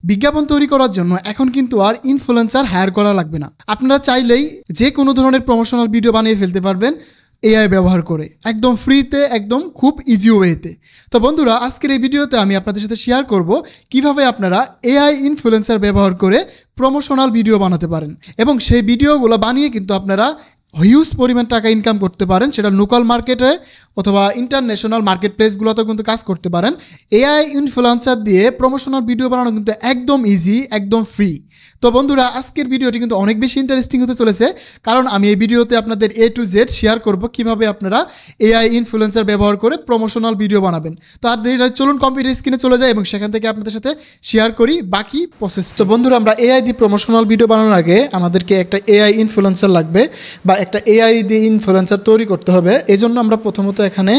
বিজ্ঞাপন তৈরি করার জন্য এখন কিন্তু আর ইনফ্লুয়েন্সার হায়ার করা লাগবে না। আপনারা চাইলেই যে কোনো ধরনের প্রমোশনাল ভিডিও বানিয়ে ফেলতে পারবেন এআই ব্যবহার করে, একদম ফ্রিতে, একদম খুব ইজি ওয়েতে। তো বন্ধুরা, আজকের এই ভিডিওতে আমি আপনাদের সাথে শেয়ার করব কিভাবে আপনারা এআই ইনফ্লুয়েন্সার ব্যবহার করে প্রমোশনাল ভিডিও বানাতে পারেন এবং সেই ভিডিওগুলো বানিয়ে কিন্তু আপনারা হিউজ পরিমাণ টাকা ইনকাম করতে পারেন। সেটা লোকাল মার্কেটে অথবা ইন্টারন্যাশনাল মার্কেট প্লেসগুলোতেও কিন্তু কাজ করতে পারেন। এআই ইনফ্লুয়েন্সার দিয়ে প্রমোশনাল ভিডিও বানানো কিন্তু একদম ইজি, একদম ফ্রি। তো বন্ধুরা, আজকের ভিডিওটি কিন্তু অনেক বেশি ইন্টারেস্টিং হতে চলেছে, কারণ আমি এই ভিডিওতে আপনাদের A to Z শেয়ার করব কিভাবে আপনারা এআই ইনফ্লুয়েন্সার ব্যবহার করে প্রমোশনাল ভিডিও বানাবেন। তো আর দেরি নয়, চলুন কম্পিউটার স্ক্রিনে চলে যাই এবং সেখান থেকে আপনাদের সাথে শেয়ার করি বাকি প্রসেস। তো বন্ধুরা, আমরা এআই দিয়ে প্রমোশনাল ভিডিও বানানোর আগে আমাদেরকে একটা এআই ইনফ্লুয়েন্সার লাগবে বা একটা এআই দিয়ে ইনফ্লুয়েন্সার তৈরি করতে হবে। এই জন্য আমরা প্রথমত এখানে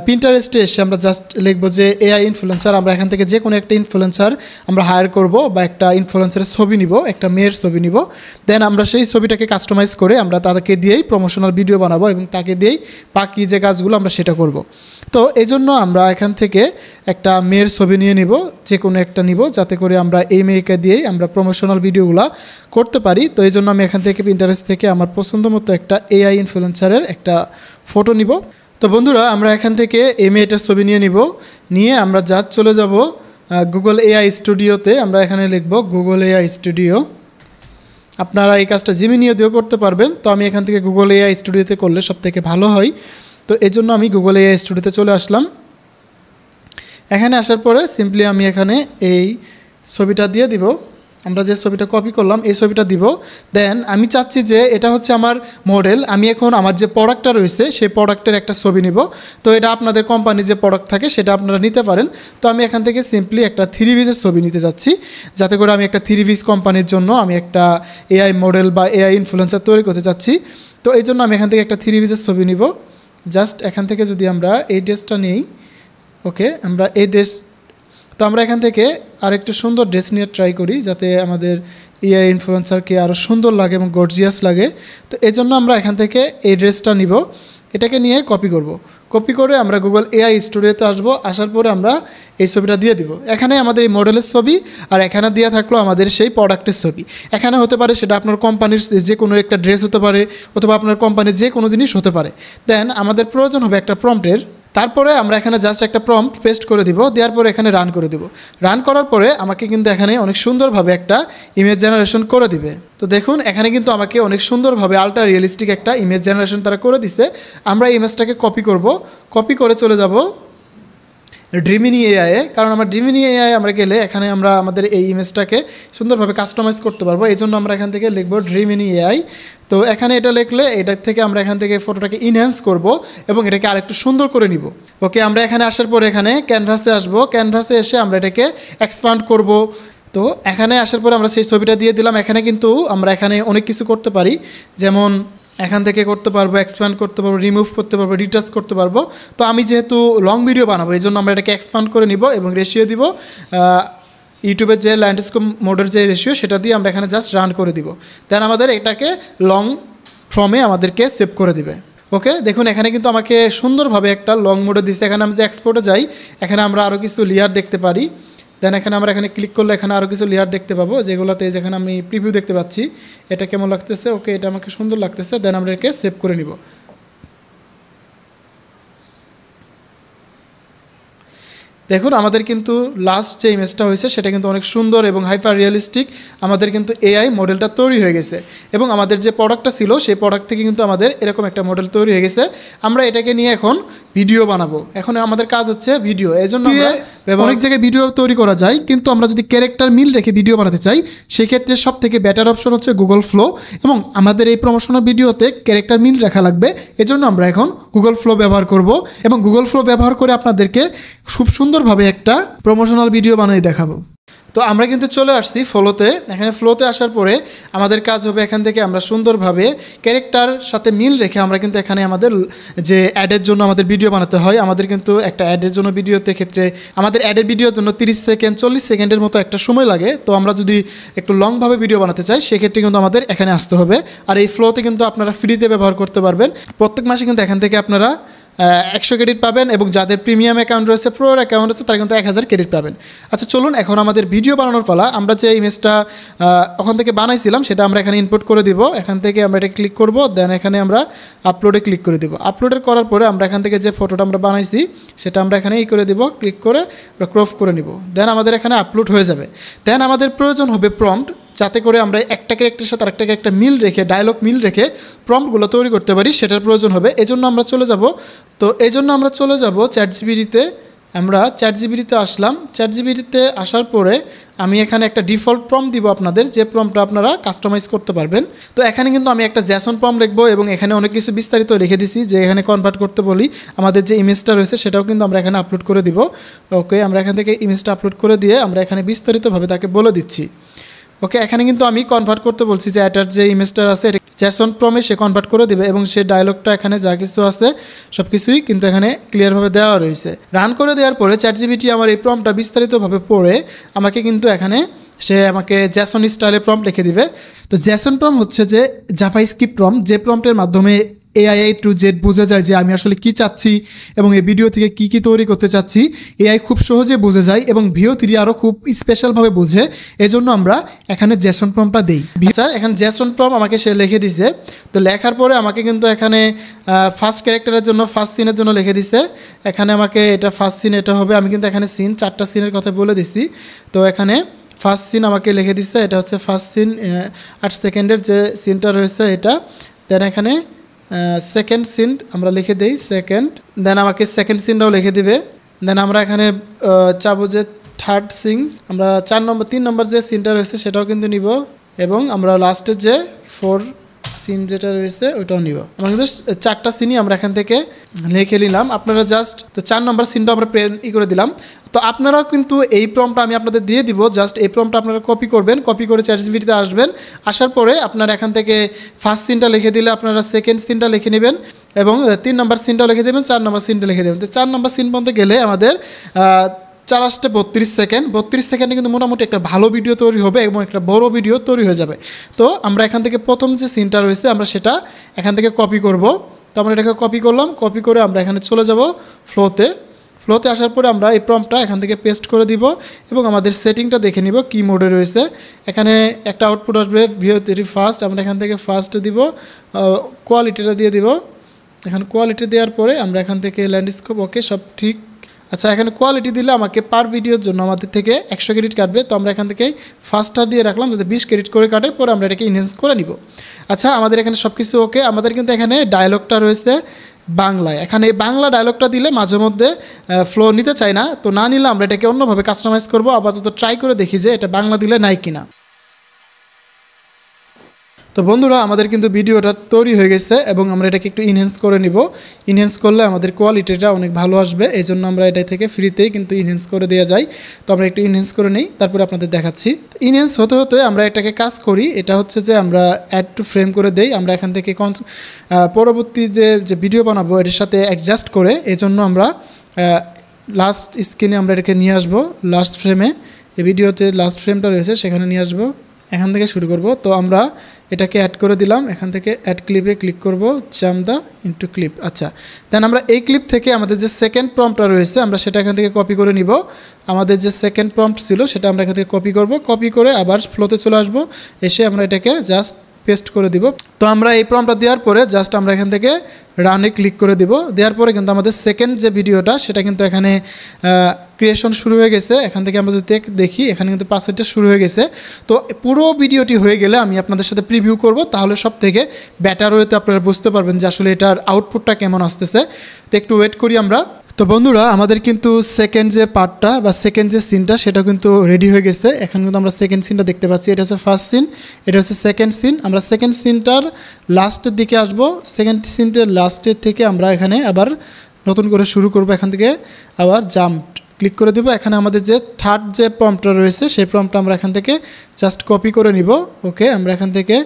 পিন্টারেস্টে এসে আমরা জাস্ট লিখবো যে এআই ইনফ্লুয়েন্সার। আমরা এখান থেকে যে কোনো একটা ইনফ্লুয়েন্সার আমরা হায়ার করব বা একটা ইনফ্লুয়েন্সারের ছবি নিব, একটা মেয়ের ছবি নিব। দেন আমরা সেই ছবিটাকে কাস্টমাইজ করে আমরা তাকে দিয়েই প্রমোশনাল ভিডিও বানাবো এবং তাকে দিয়েই বাকি যে কাজগুলো আমরা সেটা করব। তো এই জন্য আমরা এখান থেকে একটা মেয়ের ছবি নিয়ে নিব, যে কোনো একটা নিব, যাতে করে আমরা এই মেয়েকে দিয়েই আমরা প্রমোশনাল ভিডিওগুলো করতে পারি। তো এই জন্য আমি এখান থেকে পিন্টারেস্ট থেকে আমার পছন্দ মতো একটা এআই ইনফ্লুয়েন্সারের একটা ফটো নিব। তো বন্ধুরা, আমরা এখান থেকে এই মেয়েটার ছবি নিয়ে আমরা জাস্ট চলে যাব গুগল এআই স্টুডিওতে। আমরা এখানে লিখব গুগল এআই স্টুডিও। আপনারা এই কাজটা জিমিনিও দিয়েও করতে পারবেন। তো আমি এখান থেকে গুগল এআই স্টুডিওতে করলে সবথেকে ভালো হয়। তো এই জন্য আমি গুগল এআই স্টুডিওতে চলে আসলাম। এখানে আসার পরে সিম্পলি আমি এখানে এই ছবিটা দিয়ে দিব। আমরা যে ছবিটা কপি করলাম এই ছবিটা দিব। দেন আমি চাচ্ছি যে এটা হচ্ছে আমার মডেল, আমি এখন আমার যে প্রোডাক্টটা রয়েছে সেই প্রোডাক্টের একটা ছবি নিব। তো এটা আপনাদের কোম্পানি যে প্রোডাক্ট থাকে সেটা আপনারা নিতে পারেন। তো আমি এখান থেকে সিম্পলি একটা 3V's ছবি নিতে যাচ্ছি, যাতে করে আমি একটা 3V's কোম্পানির জন্য আমি একটা এআই মডেল বা এআই ইনফ্লুয়েন্সার তৈরি করতে চাচ্ছি। তো এই জন্য আমি এখান থেকে একটা 3V's ছবি নিব। জাস্ট এখান থেকে যদি আমরা এই ড্রেসটা নিই, ওকে, আমরা এই ড্রেস, তো আমরা এখান থেকে আরেকটু সুন্দর ড্রেস নিয়ে ট্রাই করি, যাতে আমাদের এআই ইনফ্লুয়েন্সারকে আরও সুন্দর লাগে এবং গর্জিয়াস লাগে। তো এই জন্য আমরা এখান থেকে এই ড্রেসটা নিব, এটাকে নিয়ে কপি করব। কপি করে আমরা গুগল এআই স্টুডিওতে আসার পরে আমরা এই ছবিটা দিয়ে দিব। এখানে আমাদের এই মডেলের ছবি আর এখানে দেওয়া থাকলো আমাদের সেই প্রোডাক্টের ছবি। এখানে হতে পারে সেটা আপনার কোম্পানির যে কোনো একটা ড্রেস হতে পারে অথবা আপনার কোম্পানির যে কোনো জিনিস হতে পারে। দেন আমাদের প্রয়োজন হবে একটা প্রম্পটের। তারপরে আমরা এখানে জাস্ট একটা প্রম্পট পেস্ট করে দিব, দেওয়ার পরে এখানে রান করে দিব। রান করার পরে আমাকে কিন্তু এখানে অনেক সুন্দরভাবে একটা ইমেজ জেনারেশন করে দিবে। তো দেখুন, এখানে কিন্তু আমাকে অনেক সুন্দরভাবে আলট্রা রিয়েলিস্টিক একটা ইমেজ জেনারেশন তারা করে দিছে। আমরা এই ইমেজটাকে কপি করব, কপি করে চলে যাব ড্রিমিনি এআইয়ে, কারণ আমরা ড্রিমিনি এআই আমরা গেলে এখানে আমরা আমাদের এই ইমেজটাকে সুন্দরভাবে কাস্টমাইজ করতে পারবো। এই জন্য আমরা এখান থেকে লিখব ড্রিমিনি এআই। তো এখানে এটা লিখলে এটার থেকে আমরা এখান থেকে ফটোটাকে ইনহ্যান্স করব এবং এটাকে আরেকটু সুন্দর করে নিব। ওকে, আমরা এখানে আসার পর এখানে ক্যানভাসে আসবো, ক্যানভাসে এসে আমরা এটাকে এক্সপান্ড করব। তো এখানে আসার পর আমরা সেই ছবিটা দিয়ে দিলাম। এখানে কিন্তু আমরা এখানে অনেক কিছু করতে পারি, যেমন এখান থেকে করতে পারবো, এক্সপ্যান্ড করতে পারবো, রিমুভ করতে পারবো, রিটাচ করতে পারবো। তো আমি যেহেতু লং ভিডিও বানাবো এই জন্য আমরা এটাকে এক্সপ্যান্ড করে নিব এবং রেশিও দিব ইউটিউবের যে ল্যান্ডস্কেপ মোডের যে রেশিও সেটা দিয়ে আমরা এখানে জাস্ট রান করে দিব। দেন আমাদের এটাকে লং ফর্মে আমাদেরকে সেভ করে দিবে। ওকে, দেখুন এখানে কিন্তু আমাকে সুন্দরভাবে একটা লং মোডে দিচ্ছে। এখানে আমি যে এক্সপোর্টে যাই, এখানে আমরা আরও কিছু লেয়ার দেখতে পারি। দেন এখানে আমরা এখানে ক্লিক করলে এখানে আরও কিছু লেয়ার দেখতে পাবো, যেগুলোতে যেখানে আমি প্রিভিউ দেখতে পাচ্ছি। এটা কেমন লাগতেছে? ওকে, এটা আমাকে সুন্দর লাগতেছে। দেন আমরা এটাকে সেভ করে নিব। দেখুন আমাদের কিন্তু লাস্ট যে ইমেজটা হয়েছে সেটা কিন্তু অনেক সুন্দর এবং হাইপার রিয়েলিস্টিক আমাদের কিন্তু এআই মডেলটা তৈরি হয়ে গেছে এবং আমাদের যে প্রোডাক্টটা ছিল সেই প্রোডাক্ট থেকে কিন্তু আমাদের এরকম একটা মডেল তৈরি হয়ে গেছে। আমরা এটাকে নিয়ে এখন ভিডিও বানাবো। এখন আমাদের কাজ হচ্ছে ভিডিও। এই জন্য অনেক জায়গায় ভিডিও তৈরি করা যায়, কিন্তু আমরা যদি ক্যারেক্টার মিল রেখে ভিডিও বানাতে চাই সেক্ষেত্রে সব থেকে বেটার অপশন হচ্ছে গুগল ফ্লো, এবং আমাদের এই প্রমোশনাল ভিডিওতে ক্যারেক্টার মিল রাখা লাগবে। এজন্য আমরা এখন গুগল ফ্লো ব্যবহার করব এবং গুগল ফ্লো ব্যবহার করে আপনাদেরকে খুব সুন্দরভাবে একটা প্রমোশনাল ভিডিও বানিয়ে দেখাবো। তো আমরা কিন্তু চলে আসছি ফ্লোতে। এখানে ফ্লোতে আসার পরে আমাদের কাজ হবে এখান থেকে আমরা সুন্দরভাবে ক্যারেক্টার সাথে মিল রেখে আমরা কিন্তু এখানে আমাদের যে অ্যাডের জন্য আমাদের ভিডিও বানাতে হয়, আমাদের কিন্তু একটা অ্যাডের জন্য ভিডিওতে ক্ষেত্রে আমাদের অ্যাডের ভিডিওর জন্য 30 সেকেন্ড 40 সেকেন্ডের মতো একটা সময় লাগে। তো আমরা যদি একটু লংভাবে ভিডিও বানাতে চাই সেক্ষেত্রে কিন্তু আমাদের এখানে আসতে হবে। আর এই ফ্লোতে কিন্তু আপনারা ফ্রিতে ব্যবহার করতে পারবেন। প্রত্যেক মাসে কিন্তু এখান থেকে আপনারা 100 ক্রেডিট পাবেন, এবং যাদের প্রিমিয়াম অ্যাকাউন্ট রয়েছে, প্রো অ্যাকাউন্ট রয়েছে, তারা কিন্তু 1000 ক্রেডিট পাবেন। আচ্ছা চলুন এখন আমাদের ভিডিও বানানোর পালা। আমরা যে ইমেজটা ওখান থেকে বানাইছিলাম সেটা আমরা এখানে ইনপুট করে দিব। এখান থেকে আমরা এটা ক্লিক করব, দেন এখানে আমরা আপলোডে ক্লিক করে দিব। আপলোডের করার পরে আমরা এখান থেকে যে ফটোটা আমরা বানাইছি সেটা আমরা এখানে করে দিব, ক্লিক করে ক্রপ করে নিব। দেন আমাদের এখানে আপলোড হয়ে যাবে। দেন আমাদের প্রয়োজন হবে প্রম্পট, যাতে করে আমরা একটা ক্যারেক্টারের সাথে আরেকটা ক্যারেক্টার মিল রেখে, ডায়লগ মিল রেখে প্রম্পটগুলো তৈরি করতে পারি, সেটার প্রয়োজন হবে। এজন্য আমরা চলে যাব, চ্যাটজিপিটিতে। আমরা চ্যাটজিপিটিতে আসলাম। চ্যাটজিপিটিতে আসার পরে আমি এখানে একটা ডিফল্ট প্রম্পট দিব আপনাদের, যে প্রম্পটটা আপনারা কাস্টমাইজ করতে পারবেন। তো এখানে কিন্তু আমি একটা জেসন প্রম্পট লিখবো, এবং এখানে অনেক কিছু বিস্তারিত লিখে দিছি, যে এখানে কনভার্ট করতে বলি। আমাদের যে ইমেজটা রয়েছে সেটাও কিন্তু আমরা এখানে আপলোড করে দিব। ওকে, আমরা এখান থেকে ইমেজটা আপলোড করে দিয়ে আমরা এখানে বিস্তারিতভাবে তাকে বলে দিচ্ছি। ওকে, এখানে কিন্তু আমি কনভার্ট করতে বলছি, যে এটার যে ইমেজটা আছে এটা জেসন প্রমে সে কনভার্ট করে দিবে, এবং সে ডায়লগটা এখানে যা কিছু আছে সব কিছুই কিন্তু এখানে ক্লিয়ারভাবে দেওয়া রয়েছে। রান করে দেওয়ার পরে চ্যাটজিপিটি আমার এই প্রম্পটটা বিস্তারিতভাবে পড়ে আমাকে কিন্তু এখানে সে আমাকে জেসন স্টাইলের প্রম্পট লিখে দিবে। তো জেসন প্রম্পট হচ্ছে যে জাভাস্ক্রিপ্ট প্রম্পট, যে প্রম্পটের মাধ্যমে AI টু জেড বোঝা যায় যে আমি আসলে কী চাচ্ছি এবং এই ভিডিও থেকে কী কী তৈরি করতে চাচ্ছি। AI খুব সহজে বুঝে যায়, এবং VO3 আরও খুব স্পেশালভাবে বোঝে। এজন্য আমরা এখানে জেসন প্রম্পটটা দিই। আচ্ছা, এখানে জেসন প্রম্পট আমাকে সে লিখে দিছে। তো লেখার পরে আমাকে কিন্তু এখানে ফার্স্ট ক্যারেক্টারের জন্য, ফার্স্ট সিনের জন্য লিখে দিছে। এখানে আমাকে এটা ফার্স্ট সিন এটা হবে। আমি কিন্তু এখানে সিন 4টা সিনের কথা বলে দিছি। তো এখানে ফার্স্ট সিন আমাকে লিখে দিছে, এটা হচ্ছে ফার্স্ট সিন, 8 সেকেন্ডের যে সিনটা রয়েছে এটা। দেন এখানে সেকেন্ড সিন আমরা লিখে দিই সেকেন্ড, দেন আমাকে সেকেন্ড সিনটাও লিখে দিবে। দেন আমরা এখানে চাবো যে থার্ড সিন, আমরা 3 নম্বর যে সিনটা রয়েছে সেটাও কিন্তু নিব, এবং আমরা লাস্টের যে 4 সিন যেটা রয়েছে ওইটাও নিব। আমরা কিন্তু 4টা সিনই আমরা এখান থেকে লিখে নিলাম। আপনারা জাস্ট তো 4 নম্বর সিনটা আমরা করে দিলাম। তো আপনারাও কিন্তু এই প্রম্পটটা আমি আপনাদের দিয়ে দিব, জাস্ট এই প্রম্পটটা আপনারা কপি করবেন, কপি করে চ্যাটজিপিটিতে আসবেন। আসার পরে আপনারা এখান থেকে ফার্স্ট সিনটা লিখে দিলে আপনারা সেকেন্ড সিনটা লিখে নেবেন, এবং 3 নম্বর সিনটা লিখে দেবেন, 4 নম্বর সিনটা লিখে দেবেন। তো 4 নম্বর সিন পর্যন্ত গেলে আমাদের 32 সেকেন্ড, 32 সেকেন্ডে কিন্তু মোটামুটি একটা ভালো ভিডিও তৈরি হবে, এবং একটা বড় ভিডিও তৈরি হয়ে যাবে। তো আমরা এখান থেকে প্রথম যে সিনটা রয়েছে আমরা সেটা এখান থেকে কপি করব। তো আমরা এটাকে কপি করলাম, কপি করে আমরা এখানে চলে যাব ফ্লোতে আসার পরে আমরা এই প্রম্পটটা এখান থেকে পেস্ট করে দিব, এবং আমাদের সেটিংটা দেখে নিব কি মোডে রয়েছে। এখানে একটা আউটপুট আসবে VO3 ফার্স্ট, আমরা এখান থেকে ফার্স্ট দিব, কোয়ালিটিটা দিয়ে দিব। এখানে কোয়ালিটি দেওয়ার পরে আমরা এখান থেকে ল্যান্ডস্কেপ, ওকে সব ঠিক। আচ্ছা, এখানে কোয়ালিটি দিলে আমাকে পার ভিডিওর জন্য আমাদের থেকে 100 ক্রেডিট কাটবে। তো আমরা এখান থেকে ফার্স্টটা দিয়ে রাখলাম, যাতে 20 ক্রেডিট করে কাটে, পরে আমরা এটাকে ইনহ্যান্স করে নিব। আচ্ছা, আমাদের এখানে সব কিছু ওকে। আমাদের কিন্তু এখানে ডায়লগটা রয়েছে বাংলায়। এখানে এই বাংলা ডায়লগটা দিলে মাঝে মধ্যে ফ্লো নিতে চাই না, তো না নিলে আমরা এটাকে অন্যভাবে কাস্টমাইজ করবো। আপাতত ট্রাই করে দেখি যে এটা বাংলা দিলে নাই কিনা। তো বন্ধুরা, আমাদের কিন্তু ভিডিওটা তৈরি হয়ে গেছে, এবং আমরা এটাকে একটু ইনহ্যান্স করে নিব। ইনহ্যান্স করলে আমাদের কোয়ালিটিটা অনেক ভালো আসবে, এই জন্য আমরা এটা থেকে ফ্রিতেই কিন্তু ইনহ্যান্স করে দেওয়া যায়। তো আমরা একটু ইনহ্যান্স করে নিই, তারপরে আপনাদের দেখাচ্ছি। ইনহ্যান্স হতে হতে আমরা এটাকে কাজ করি, এটা হচ্ছে যে আমরা অ্যাড টু ফ্রেম করে দেই। আমরা এখান থেকে পরবর্তী যে ভিডিও বানাবো এটার সাথে অ্যাডজাস্ট করে, এই জন্য আমরা লাস্ট স্ক্রিনে আমরা এটাকে নিয়ে আসবো, লাস্ট ফ্রেমে। এই ভিডিওতে লাস্ট ফ্রেমটা রয়েছে সেখানে নিয়ে আসবো, এখান থেকে শুরু করব। তো আমরা এটাকে অ্যাড করে দিলাম, এখান থেকে অ্যাড ক্লিপে ক্লিক করব, জাম দা ইনটু ক্লিপ। আচ্ছা, দেন আমরা এই ক্লিপ থেকে আমাদের যে সেকেন্ড প্রম্পটটা রয়েছে আমরা সেটা এখান থেকে কপি করে নিব। আমাদের যে সেকেন্ড প্রম্পট ছিল সেটা আমরা এখান থেকে কপি করব, কপি করে আবার ফ্লোতে চলে আসব, এসে আমরা এটাকে জাস্ট পেস্ট করে দিব। তো আমরা এই প্রম্পটটা দেওয়ার পরে জাস্ট আমরা এখান থেকে রানে ক্লিক করে দিব। দেওয়ার পরে কিন্তু আমাদের সেকেন্ড যে ভিডিওটা সেটা কিন্তু এখানে ক্রিয়েশন শুরু হয়ে গেছে। এখান থেকে আমরা যদি দেখি এখানে কিন্তু পার্সেন্টেজ শুরু হয়ে গেছে। তো পুরো ভিডিওটি হয়ে গেলে আমি আপনাদের সাথে প্রিভিউ করব, তাহলে সব থেকে বেটার ওয়েতে আপনারা বুঝতে পারবেন যে আসলে এটার আউটপুটটা কেমন আসতেছে। তো একটু ওয়েট করি আমরা। তো বন্ধুরা, আমাদের কিন্তু সেকেন্ড যে পার্টটা বা সেকেন্ড যে সিনটা সেটা কিন্তু রেডি হয়ে গেছে। এখন কিন্তু আমরা সেকেন্ড সিনটা দেখতে পাচ্ছি, এটা হচ্ছে ফার্স্ট সিন, এটা হচ্ছে সেকেন্ড সিন। আমরা সেকেন্ড সিনটার লাস্টের দিকে আসব, সেকেন্ড সিনটার লাস্টের থেকে আমরা এখানে আবার নতুন করে শুরু করব, এখান থেকে আবার জাম্প ক্লিক করে দেবো। এখানে আমাদের যে থার্ড যে প্রম্পটটা রয়েছে সেই প্রম্পটটা আমরা এখান থেকে জাস্ট কপি করে নিব। ওকে, আমরা এখান থেকে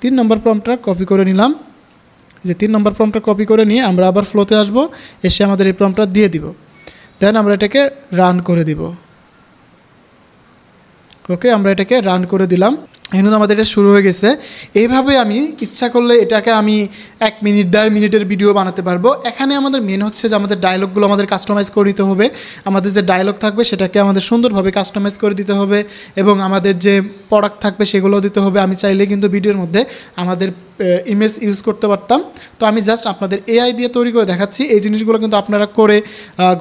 3 নম্বর প্রম্পটটা কপি করে নিলাম। যে 3 নম্বর প্রম্পটটা কপি করে নিয়ে আমরা আবার ফ্লোতে আসব, এসে আমাদের এই প্রম্পটটা দিয়ে দিব। দেন আমরা এটাকে রান করে দিব। ওকে, আমরা এটাকে রান করে দিলাম। এখন আমাদের এটা শুরু হয়ে গেছে। এইভাবে আমি ইচ্ছা করলে এটাকে আমি 1 মিনিট 1.5 মিনিটের ভিডিও বানাতে পারবো। এখানে আমাদের মেন হচ্ছে যে আমাদের ডায়লগগুলো আমাদের কাস্টমাইজ করে দিতে হবে। আমাদের যে ডায়লগ থাকবে সেটাকে আমাদের সুন্দরভাবে কাস্টমাইজ করে দিতে হবে এবং আমাদের যে প্রোডাক্ট থাকবে সেগুলোও দিতে হবে। আমি চাইলে কিন্তু ভিডিওর মধ্যে আমাদের ইমেজ ইউজ করতে পারতাম। তো আমি জাস্ট আপনাদের এআই দিয়ে তৈরি করে দেখাচ্ছি। এই জিনিসগুলো কিন্তু আপনারা করে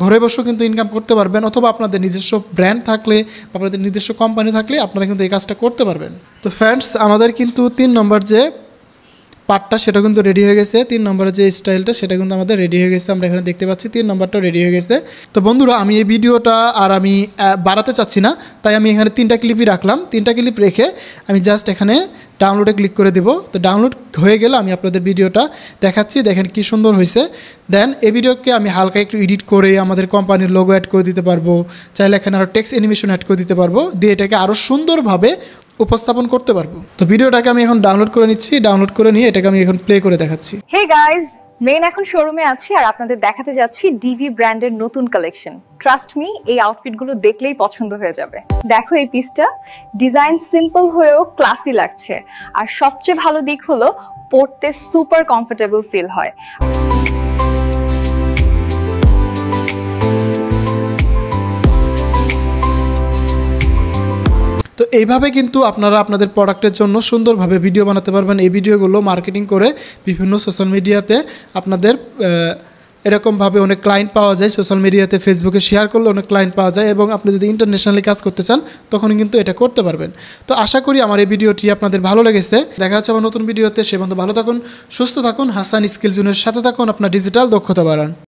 ঘরে বসেও কিন্তু ইনকাম করতে পারবেন, অথবা আপনাদের নিজস্ব ব্র্যান্ড থাকলে বা আপনাদের নিজস্ব কোম্পানি থাকলে আপনারা কিন্তু এই কাজটা করতে পারবেন। তো ফ্রেন্ডস, আমাদের কিন্তু 3 নম্বর যে পার্টটা সেটা কিন্তু রেডি হয়ে গেছে। 3 নম্বরের যে স্টাইলটা সেটা কিন্তু আমাদের রেডি হয়ে গেছে। আমরা এখানে দেখতে পাচ্ছি 3 নম্বরটাও রেডি হয়ে গেছে। তো বন্ধুরা, আমি এই ভিডিওটা আর আমি বাড়াতে চাচ্ছি না, তাই আমি এখানে 3টা ক্লিপই রাখলাম। 3টা ক্লিপ রেখে আমি জাস্ট এখানে ডাউনলোডে ক্লিক করে দেব। তো ডাউনলোড হয়ে গেলে আমি আপনাদের ভিডিওটা দেখাচ্ছি, দেখেন কি সুন্দর হয়েছে। দেন এই ভিডিওকে আমি হালকা একটু এডিট করে আমাদের কোম্পানির লোগো অ্যাড করে দিতে পারবো, চাইলে এখানে আরও টেক্সট অ্যানিমেশন অ্যাড করে দিতে পারবো, দিয়ে এটাকে আরও সুন্দরভাবে উপস্থাপন করতে পারবো। তো ভিডিওটাকে আমি এখন ডাউনলোড করে নিচ্ছি। ডাউনলোড করে নিয়ে এটাকে আমি এখন প্লে করে দেখাচ্ছি। হে গাইস, মেইন এখন শোরুমে আছি আর আপনাদের দেখাতে যাচ্ছি ডিভি ব্র্যান্ডের নতুন কালেকশন। ট্রাস্ট মি, এই আউটফিটগুলো দেখলেই পছন্দ হয়ে যাবে। দেখো এই পিসটা, ডিজাইন সিম্পল হয়েও ক্লাসি লাগছে, আর সবচেয়ে ভালো দিক হলো পরতে সুপার কমফোর্টেবল ফিল হয়। তো এইভাবে কিন্তু আপনারা আপনাদের প্রোডাক্টের জন্য সুন্দরভাবে ভিডিও বানাতে পারবেন। এই ভিডিওগুলো মার্কেটিং করে বিভিন্ন সোশ্যাল মিডিয়াতে আপনাদের এরকমভাবে অনেক ক্লায়েন্ট পাওয়া যায়। সোশ্যাল মিডিয়াতে ফেসবুকে শেয়ার করলে অনেক ক্লায়েন্ট পাওয়া যায়, এবং আপনি যদি ইন্টারন্যাশনালি কাজ করতে চান তখন কিন্তু এটা করতে পারবেন। তো আশা করি আমার এই ভিডিওটি আপনাদের ভালো লেগেছে। দেখা হচ্ছে আমার নতুন ভিডিওতে। সে পর্যন্ত ভালো থাকুন, সুস্থ থাকুন, হাসান স্কিল জোনের সাথে থাকুন, আপনার ডিজিটাল দক্ষতা বাড়ান।